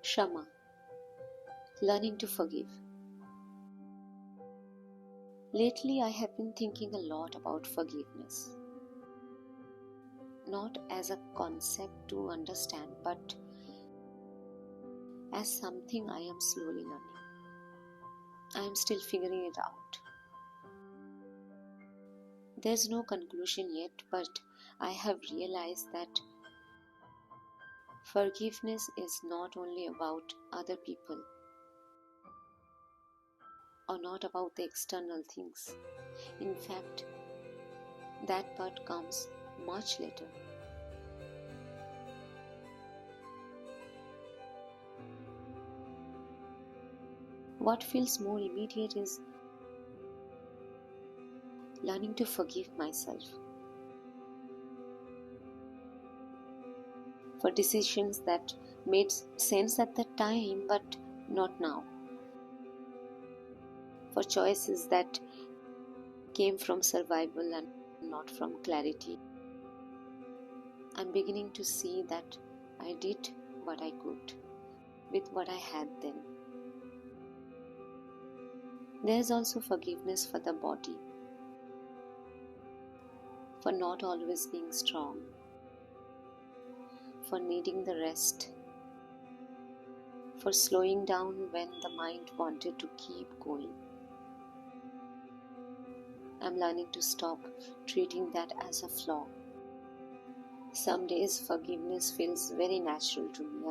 Kshama, learning to forgive. Lately, I have been thinking a lot about forgiveness. Not as a concept to understand, but as something I am slowly learning. I am still figuring it out. There's no conclusion yet, but I have realized that forgiveness is not only about other people or not about the external things. In fact, that part comes much later. What feels more immediate is learning to forgive myself for decisions that made sense at the time but not now, for choices that came from survival and not from clarity. I'm beginning to see that I did what I could with what I had then. There's also forgiveness for the body, for not always being strong, for needing the rest, for slowing down when the mind wanted to keep going. I'm learning to stop treating that as a flaw. Some days forgiveness feels very natural to me,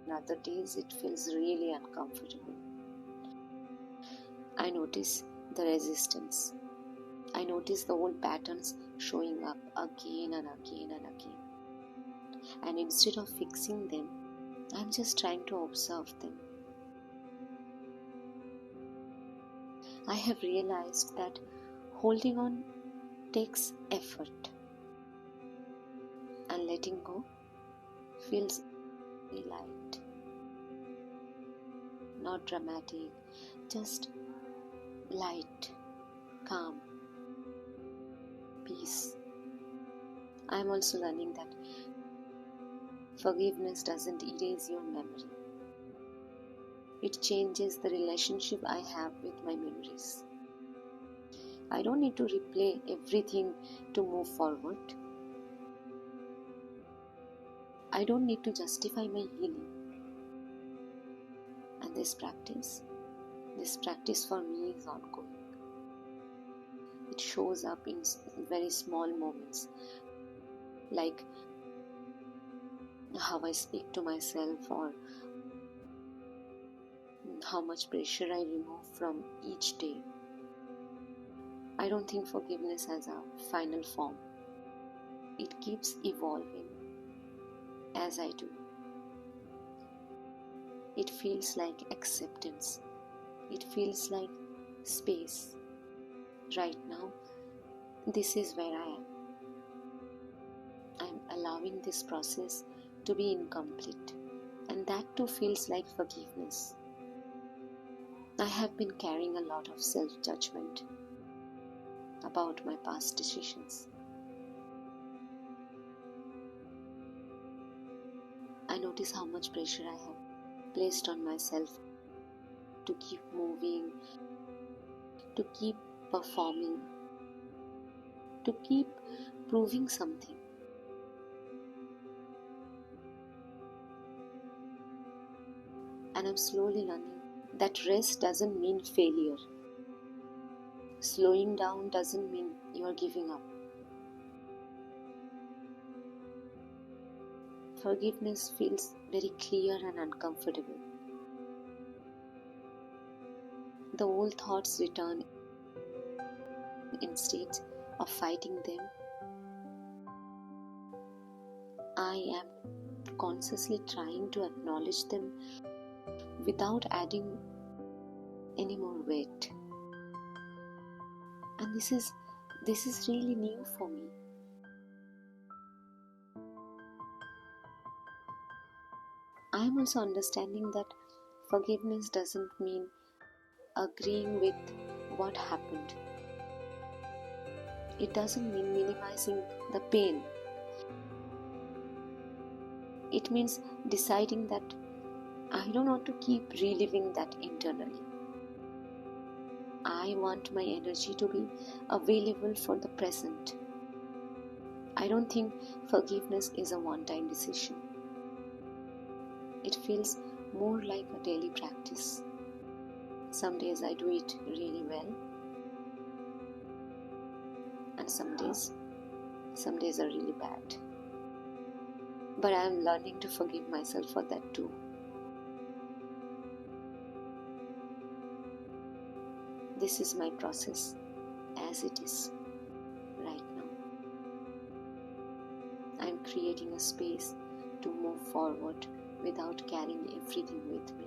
and other days it feels really uncomfortable. I notice the resistance. I notice the old patterns showing up again and again and again. And instead of fixing them, I'm just trying to observe them. I have realized that holding on takes effort, and letting go feels very light, not dramatic, just light, calm, peace. I am also learning that forgiveness doesn't erase your memory. It changes the relationship I have with my memories. I don't need to replay everything to move forward. I don't need to justify my healing. And this practice for me is ongoing. It shows up in very small moments, like how I speak to myself or how much pressure I remove from each day. I don't think forgiveness has a final form. It keeps evolving as I do. It feels like acceptance. It feels like space. Right now, this is where I am. I'm allowing this process to be incomplete, and that too feels like forgiveness. I have been carrying a lot of self-judgment about my past decisions. I notice how much pressure I have placed on myself to keep moving, to keep performing, to keep proving something. And I'm slowly learning that rest doesn't mean failure. Slowing down doesn't mean you are giving up. Forgiveness feels very clear and uncomfortable. The old thoughts return. Instead of fighting them, I am consciously trying to acknowledge them without adding any more weight. And this is really new for me. I am also understanding that forgiveness doesn't mean agreeing with what happened. It doesn't mean minimizing the pain. It means deciding that I don't want to keep reliving that internally. I want my energy to be available for the present. I don't think forgiveness is a one-time decision. It feels more like a daily practice. Some days I do it really well, and some days are really bad. But I am learning to forgive myself for that too. This is my process as it is right now. I am creating a space to move forward without carrying everything with me.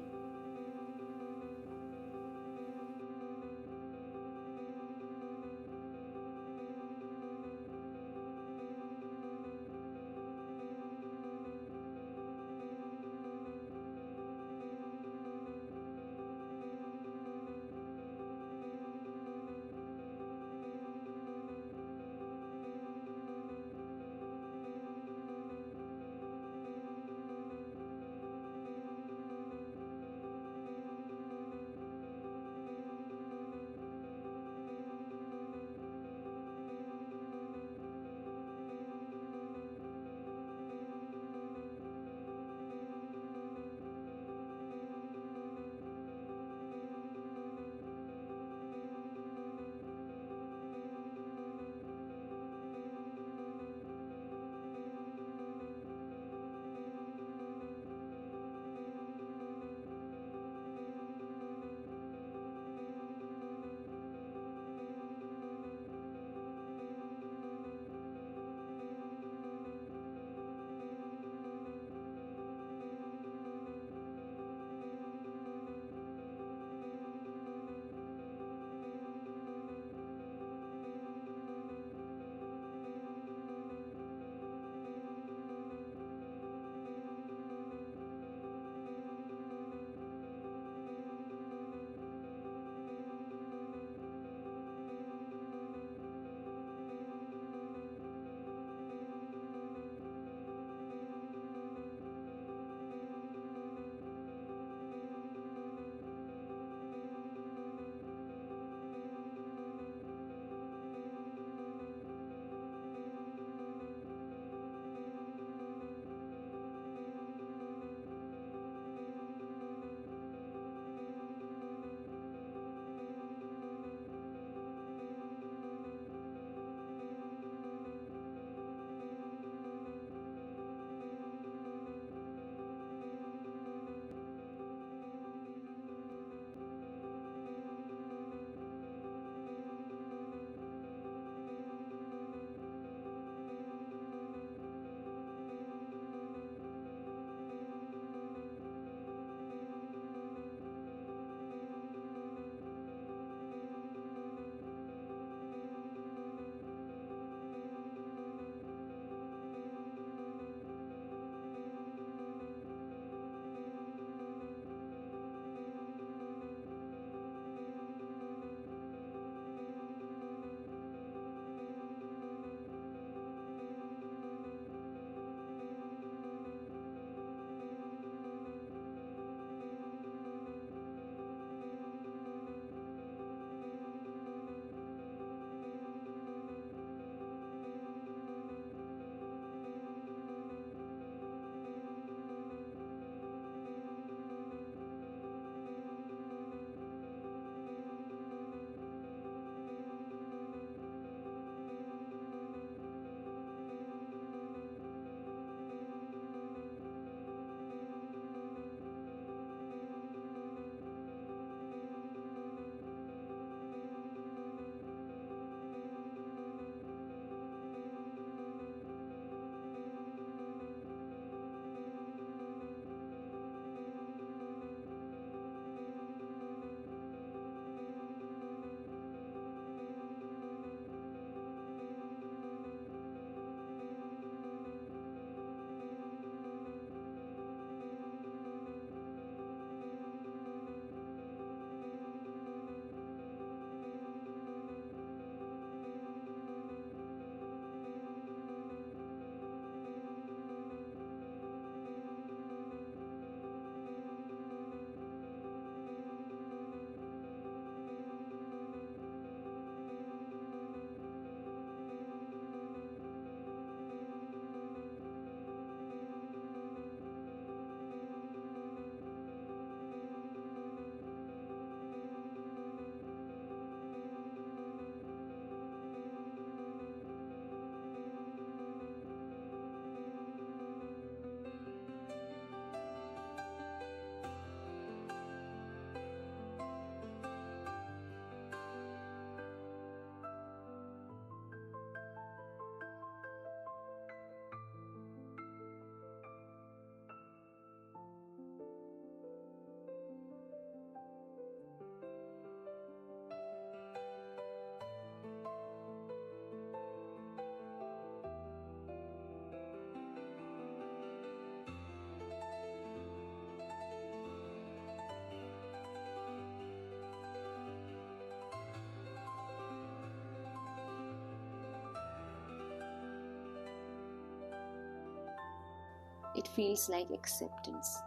It feels like acceptance.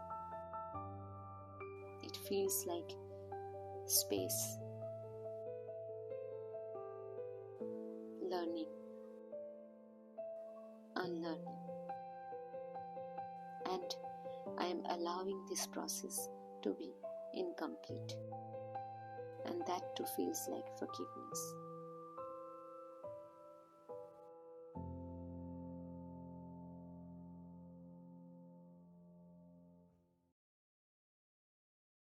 It feels like space. Learning, unlearning. And I am allowing this process to be incomplete. And that too feels like forgiveness.